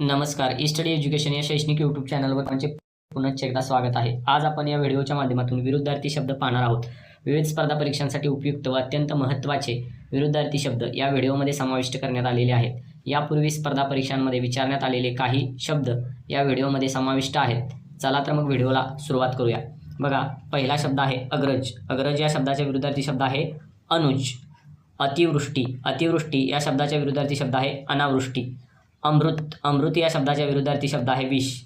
नमस्कार. Study education या शैक्षणिक यूट्यूब चॅनलवर म्हणजे पुन्हा एकदा स्वागत आहे. आज आपण या व्हिडिओच्या माध्यमातून विरुद्धार्थी शब्द पाहणार आहोत. विविध स्पर्धा परीक्षांसाठी उपयुक्त व अत्यंत महत्त्वाचे विरुद्धार्थी शब्द या व्हिडिओमध्ये समाविष्ट करण्यात आलेले आहेत. यापूर्वी स्पर्धा परीक्षांमध्ये विचारण्यात आलेले काही शब्द या व्हिडिओमध्ये समाविष्ट आहेत. चला तर मग व्हिडिओला सुरुवात करूया. बघा, पहिला शब्द आहे अग्रज. अग्रज या शब्दाचा विरुद्धार्थी शब्द आहे अनुज. अतिवृष्टी. अतिवृष्टी या शब्दाचा विरुद्धार्थी शब्द आहे अनावृष्टी. अमृत. अमृत या शब्दाच्या विरुद्धार्थी शब्द आहे विष.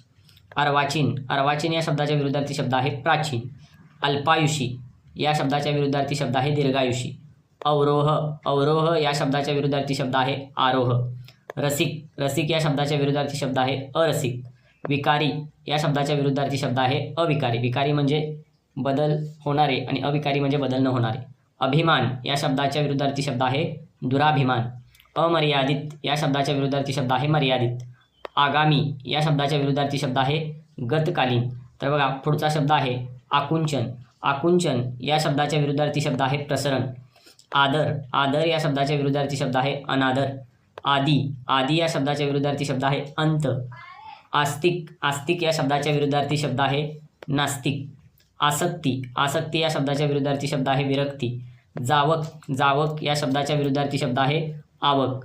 अर्वाचीन. अर्वाचीन या शब्दाच्या विरुद्धार्थी शब्द आहे प्राचीन. अल्पायुषी या शब्दाच्या विरुद्धार्थी शब्द आहे दीर्घायुषी. अवरोह. अवरोह या शब्दाच्या विरुद्धार्थी शब्द आहे आरोह. रसिक. रसिक या शब्दाच्या विरुद्धार्थी शब्द आहे अरसिक. विकारी या शब्दाच्या विरुद्धार्थी शब्द आहे अविकारी. विकारी म्हणजे बदल होणारे आणि अविकारी म्हणजे बदल न होणारे. अभिमान या शब्दाच्या विरुद्धार्थी शब्द आहे दुराभिमान. अमर्यादित या शब्दाच्या विरुद्धार्थी शब्द आहे मर्यादित. आगामी या शब्दाच्या विरुद्धार्थी शब्द आहे गतकालीन. तर बघा, पुढचा शब्द आहे आकुंचन. आकुंचन या शब्दाच्या विरुद्धार्थी शब्द आहे प्रसरण. आदर. आदर या शब्दाच्या विरुद्धार्थी शब्द आहे अनादर. आदी. आदी या शब्दाच्या विरुद्धार्थी शब्द आहे अंत. आस्तिक. आस्तिक या शब्दाच्या विरुद्धार्थी शब्द आहे नास्तिक. आसक्ती. आसक्ती या शब्दाच्या विरुद्धार्थी शब्द आहे विरक्ती. जावक. जावक या शब्दाच्या विरुद्धार्थी शब्द आहे आवक.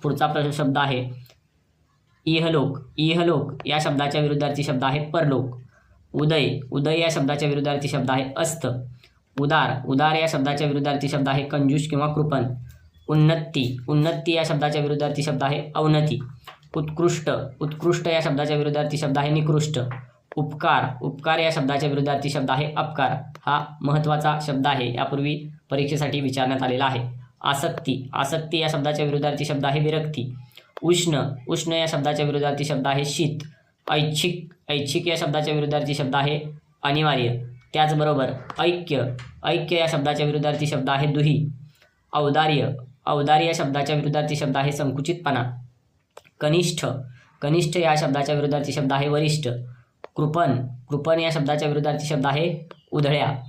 पुढचा शब्द आहे इहलोक. इहलोक या शब्दाच्या विरुद्धार्थी शब्द आहे परलोक. उदय. उदय या शब्दाच्या विरुद्धार्थी शब्द आहे अस्त. उदार. उदार या शब्दाच्या विरुद्धार्थी शब्द आहे कंजूस किंवा कृपण. उन्नती. उन्नती या शब्दाच्या विरुद्धार्थी शब्द आहे अवनती. उत्कृष्ट. उत्कृष्ट या शब्दाच्या विरुद्धार्थी शब्द आहे निकृष्ट. उपकार. उपकार या शब्दाच्या विरुद्धार्थी शब्द आहे अपकार. हा महत्त्वाचा शब्द आहे, यापूर्वी परीक्षेसाठी विचारण्यात आलेला आहे. आसक्ती. आसक्ती या शब्दाच्या विरुद्धार्थी शब्द आहे विरक्ती. उष्ण. उष्ण या शब्दाच्या विरुद्धार्थी शब्द आहे शीत. ऐच्छिक. ऐच्छिक या शब्दाच्या विरुद्धार्थी शब्द आहे अनिवार्य. त्याचबरोबर ऐक्य. ऐक्य या शब्दाच्या विरुद्धार्थी शब्द आहे दुही. औदार्य. औदार्य या शब्दाच्या विरुद्धार्थी शब्द आहे संकुचितपणा. कनिष्ठ. कनिष्ठ या शब्दाच्या विरुद्धार्थी शब्द आहे वरिष्ठ. कृपण. कृपण या शब्दाच्या विरुद्धार्थी शब्द आहे उधळ्या.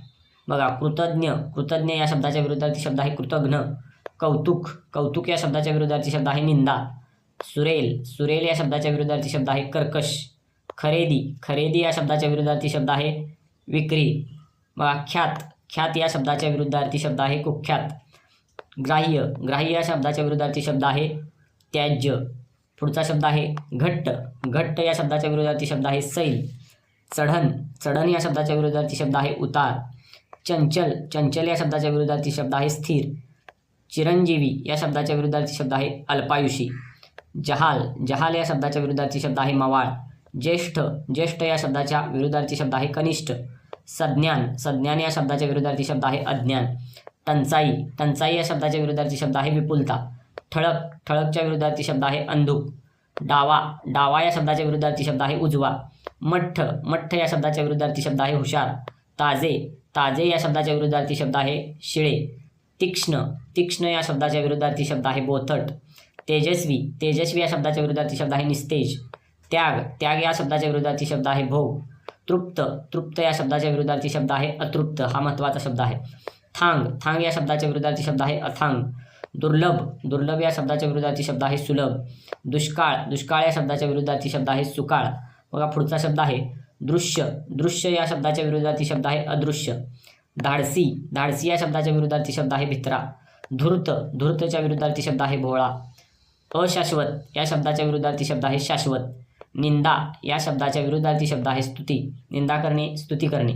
बघा, कृतज्ञ. कृतज्ञ या शब्दाच्या विरुद्धार्थी शब्द आहे कृतघ्न. कौतुक. कौतुक या शब्दाच्या विरुद्धार्थी शब्द आहे निंदा. सुरेल. सुरेल या शब्दाच्या विरुद्धार्थी शब्द आहे कर्कश. खरेदी. खरेदी या शब्दाच्या विरुद्धार्थी शब्द आहे विक्री. बघा, ख्यात. ख्यात या शब्दाच्या विरुद्धार्थी शब्द आहे कुख्यात. ग्राह्य. ग्राह्य या शब्दाच्या विरुद्धार्थी शब्द आहे त्याज्य. पुढचा शब्द आहे घट्ट. घट्ट या शब्दाच्या विरुद्धार्थी शब्द आहे सैल. चढण. चढण या शब्दाच्या विरुद्धार्थी शब्द आहे उतार. चंचल. चंचल या शब्दाच्या विरुद्धार्थी शब्द आहे स्थिर. चिरंजीवी या शब्दाच्या विरुद्धार्थी शब्द आहे अल्पायुषी. जहाल. जहाल या शब्दाच्या विरुद्धार्थी शब्द आहे मवाळ. ज्येष्ठ. ज्येष्ठ या शब्दाच्या विरुद्धार्थी शब्द आहे कनिष्ठ. सज्ञान. सज्ञान या शब्दाच्या विरुद्धार्थी शब्द आहे अज्ञान. टंचाई. टंचाई या शब्दाच्या विरुद्धार्थी शब्द आहे विपुलता. ठळक. ठळकच्या विरुद्धार्थी शब्द आहे अंधुक. डावा. डावा या शब्दाच्या विरुद्धार्थी शब्द आहे उजवा. मठ्ठ. मठ्ठ या शब्दाच्या विरुद्धार्थी शब्द आहे हुशार. ताजे. ताजे या शब्दाच्या विरुद्धार्थी शब्द आहे शिळे. तीक्ष्ण. तीक्ष्ण या शब्दाच्या विरुद्धार्थी शब्द आहे बोथट. तेजस्वी. तेजस्वी या शब्दाच्या विरुद्धार्थी शब्द आहे निस्तेज. त्याग. त्याग या शब्दाच्या विरुद्धार्थी शब्द आहे भोग. तृप्त. तृप्त या शब्दाच्या विरुद्धार्थी शब्द आहे अतृप्त. हा महत्त्वाचा शब्द आहे. थांग. थांग या शब्दाच्या विरुद्धार्थी शब्द आहे अथांग. दुर्लभ. दुर्लभ या शब्दाच्या विरुद्धार्थी शब्द आहे सुलभ. दुष्काळ. दुष्काळ या शब्दाच्या विरुद्धार्थी शब्द आहे सुकाळ. बघा, पुढचा शब्द आहे दृश्य. दृश्य या शब्दाच्या विरुद्धार्थी शब्द आहे अदृश्य. धाडसी. धाडसी या शब्दाच्या विरुद्धार्थी शब्द आहे भित्रा. धूर्त. धूर्तच्या विरुद्धार्थी शब्द आहे भोळा. अशाश्वत या शब्दाच्या विरुद्धार्थी शब्द आहे शाश्वत. निंदा या शब्दाच्या विरुद्धार्थी शब्द आहे स्तुती. निंदा करणे, स्तुती करणे.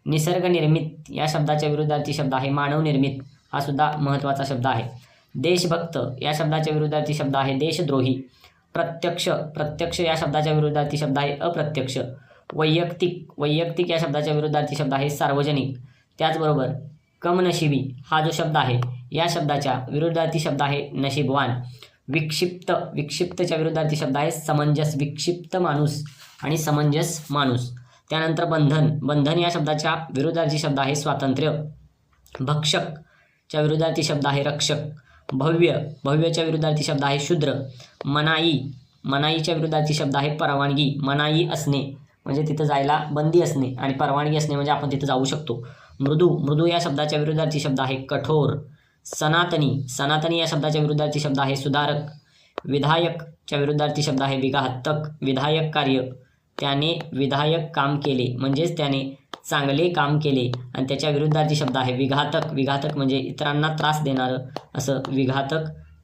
निसर्गनिर्मित या शब्दाच्या विरुद्धार्थी शब्द आहे मानवनिर्मित. हा सुद्धा महत्त्वाचा शब्द आहे. देशभक्त या शब्दाच्या विरुद्धार्थी शब्द आहे देशद्रोही. प्रत्यक्ष. प्रत्यक्ष या शब्दाच्या विरुद्धार्थी शब्द आहे अप्रत्यक्ष. वैयक्तिक. वैयक्तिक या शब्दाच्या विरुद्धार्थी शब्द आहे सार्वजनिक. त्याचबरोबर कमनशिबी हा जो शब्द आहे, या शब्दाच्या विरुद्धार्थी शब्द आहे नशीबवान. विक्षिप्त. विक्षिप्तच्या विरुद्धार्थी शब्द आहे समंजस. विक्षिप्त माणूस आणि समंजस माणूस. त्यानंतर बंधन. बंधन या शब्दाच्या विरुद्धार्थी शब्द आहे स्वातंत्र्य. भक्षकच्या विरुद्धार्थी शब्द आहे रक्षक. भव्य. भव्यच्या विरुद्धार्थी शब्द आहे शूद्र. मनाई. मनाईच्या विरुद्धार्थी शब्द आहे परवानगी. मनाई असणे म्हणजे तिथं जायला बंदी असणे आणि परवानगी असणे म्हणजे आपण तिथं जाऊ शकतो. मृदू. मृदू या शब्दाच्या विरुद्धार्थी शब्द आहे कठोर. सनातनी. सनातनी या शब्दाच्या विरुद्धार्थी शब्द आहे सुधारक. विधायकच्या विरुद्धार्थी शब्द आहे विघातक. विधायक कार्य, त्याने विधायक काम केले म्हणजेच त्याने चांगले काम केले आणि त्याच्या विरुद्धार्थी शब्द आहे विघातक. विघातक म्हणजे इतरांना त्रास देणारं असं विघातक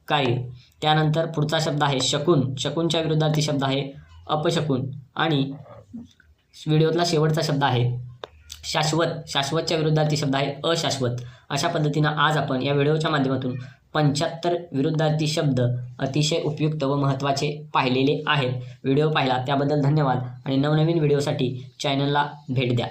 कार्य. त्यानंतर पुढचा शब्द आहे शकुन. शकुनच्या विरुद्धार्थी शब्द आहे अपशकुन. आणि व्हिडिओतला शेवटचा शब्द आहे शाश्वत. शाश्वतच्या विरुद्धार्थी शब्द आहे अशाश्वत. अशा पद्धतीनं आज आपण या व्हिडिओच्या माध्यमातून 75 विरुद्धार्थी शब्द अतिशय उपयुक्त व महत्त्वाचे पाहिलेले आहेत. व्हिडिओ पाहिला त्याबद्दल धन्यवाद आणि नवनवीन व्हिडिओसाठी चॅनलला भेट द्या.